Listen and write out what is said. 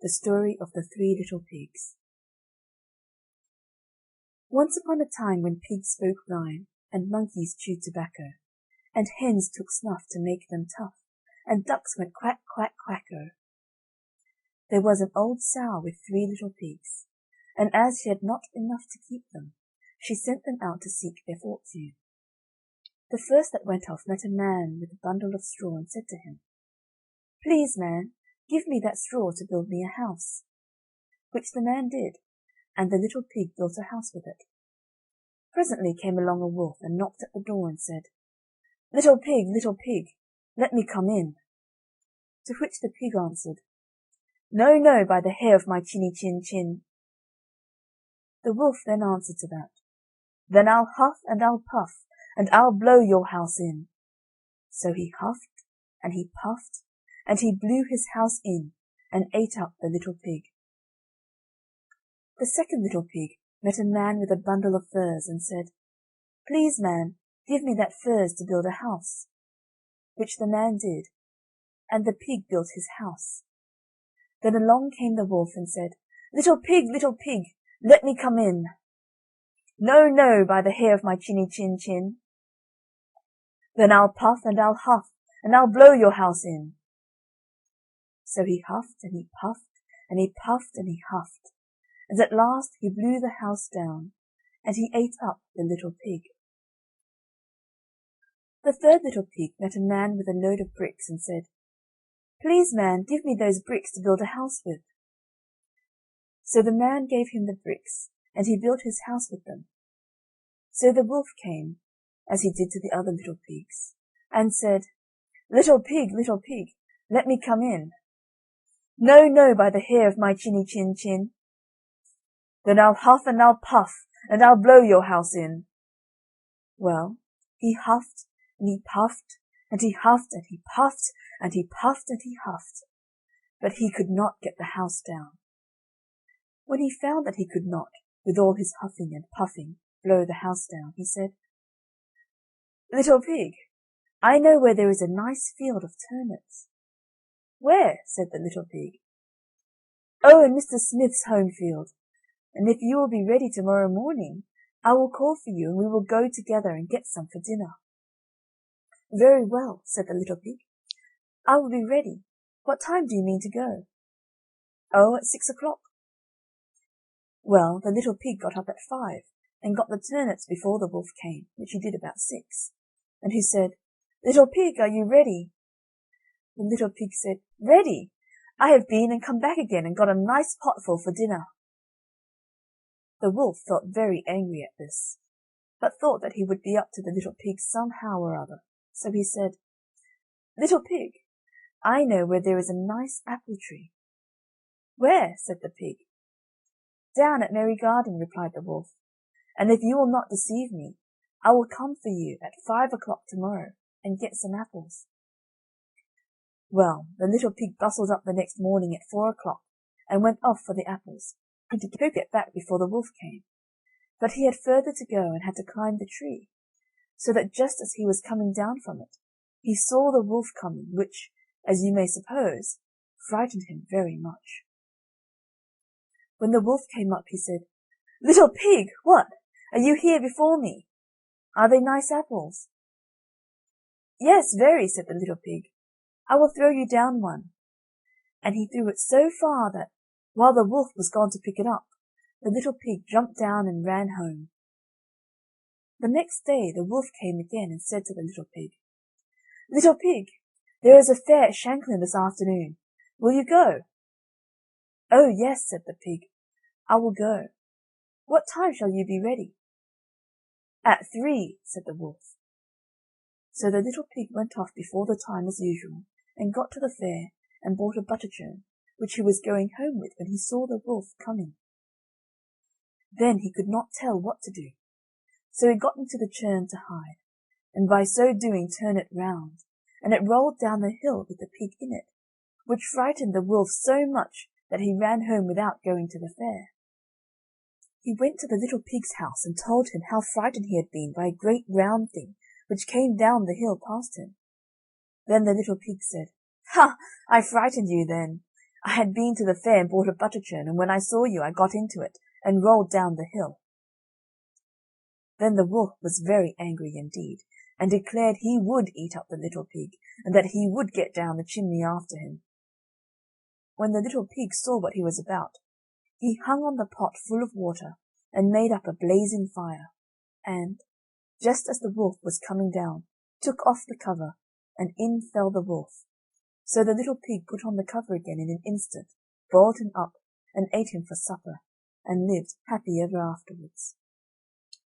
The Story of the Three Little Pigs. Once upon a time when pigs spoke rhyme, and monkeys chewed tobacco, and hens took snuff to make them tough, and ducks went quack, quack, quacko, there was an old sow with 3 little pigs, and as she had not enough to keep them, she sent them out to seek their fortune. The first that went off met a man with a bundle of straw, and said to him, "Please, man, give me that straw to build me a house." Which the man did, and the little pig built a house with it. Presently came along a wolf, and knocked at the door, and said, little pig, let me come in." To which the pig answered, "No, no, by the hair of my chinny chin chin." The wolf then answered to that, "Then I'll huff and I'll puff, and I'll blow your house in." So he huffed, and he puffed, and he blew his house in, and ate up the little pig. The second little pig met a man with a bundle of furze, and said, "Please, man, give me that furze to build a house." Which the man did, and the pig built his house. Then along came the wolf, and said, little pig, let me come in." "No, no, by the hair of my chinny chin chin." "Then I'll puff and I'll huff, and I'll blow your house in." So he huffed, and he puffed, and he puffed, and he huffed, and at last he blew the house down, and he ate up the little pig. The third little pig met a man with a load of bricks, and said, "Please, man, give me those bricks to build a house with." So the man gave him the bricks, and he built his house with them. So the wolf came, as he did to the other little pigs, and said, little pig, let me come in." "No, no, by the hair of my chinny chin chin." "Then I'll huff and I'll puff, and I'll blow your house in." Well, he huffed, and he puffed, and he huffed, and he puffed, and he puffed, and he huffed, but he could not get the house down. When he found that he could not, with all his huffing and puffing, blow the house down, he said, little pig, I know where there is a nice field of turnips." "Where?" said the little pig. "Oh, in Mr. Smith's home field, and if you will be ready tomorrow morning, I will call for you, and we will go together and get some for dinner." "Very well," said the little pig, "I will be ready. What time do you mean to go?" "Oh, at 6 o'clock." Well, the little pig got up at 5, and got the turnips before the wolf came, which he did about 6, and he said, little pig, are you ready?" The little pig said, "Ready! I have been and come back again, and got a nice potful for dinner." The wolf felt very angry at this, but thought that he would be up to the little pig somehow or other, so he said, little pig, I know where there is a nice apple tree." "Where?" said the pig. "Down at Merry Garden," replied the wolf, "and if you will not deceive me, I will come for you at 5 o'clock tomorrow, and get some apples." Well, the little pig bustled up the next morning at 4 o'clock, and went off for the apples, and to get back before the wolf came. But he had further to go, and had to climb the tree, so that just as he was coming down from it, he saw the wolf coming, which, as you may suppose, frightened him very much. When the wolf came up, he said, little pig, what? Are you here before me? Are they nice apples?" "Yes, very," said the little pig. "I will throw you down one." And he threw it so far that, while the wolf was gone to pick it up, the little pig jumped down and ran home. The next day the wolf came again, and said to the little pig, little pig, there is a fair at Shanklin this afternoon. Will you go?" "Oh, yes," said the pig, "I will go. What time shall you be ready?" "At 3, said the wolf. So the little pig went off before the time as usual, and got to the fair, and bought a butter churn, which he was going home with when he saw the wolf coming. Then he could not tell what to do, so he got into the churn to hide, and by so doing turned it round, and it rolled down the hill with the pig in it, which frightened the wolf so much that he ran home without going to the fair. He went to the little pig's house, and told him how frightened he had been by a great round thing which came down the hill past him. Then the little pig said, "Ha! I frightened you then. I had been to the fair and bought a butter churn, and when I saw you I got into it, and rolled down the hill." Then the wolf was very angry indeed, and declared he would eat up the little pig, and that he would get down the chimney after him. When the little pig saw what he was about, he hung on the pot full of water, and made up a blazing fire, and, just as the wolf was coming down, took off the cover, and in fell the wolf. So the little pig put on the cover again in an instant, boiled him up, and ate him for supper, and lived happy ever afterwards.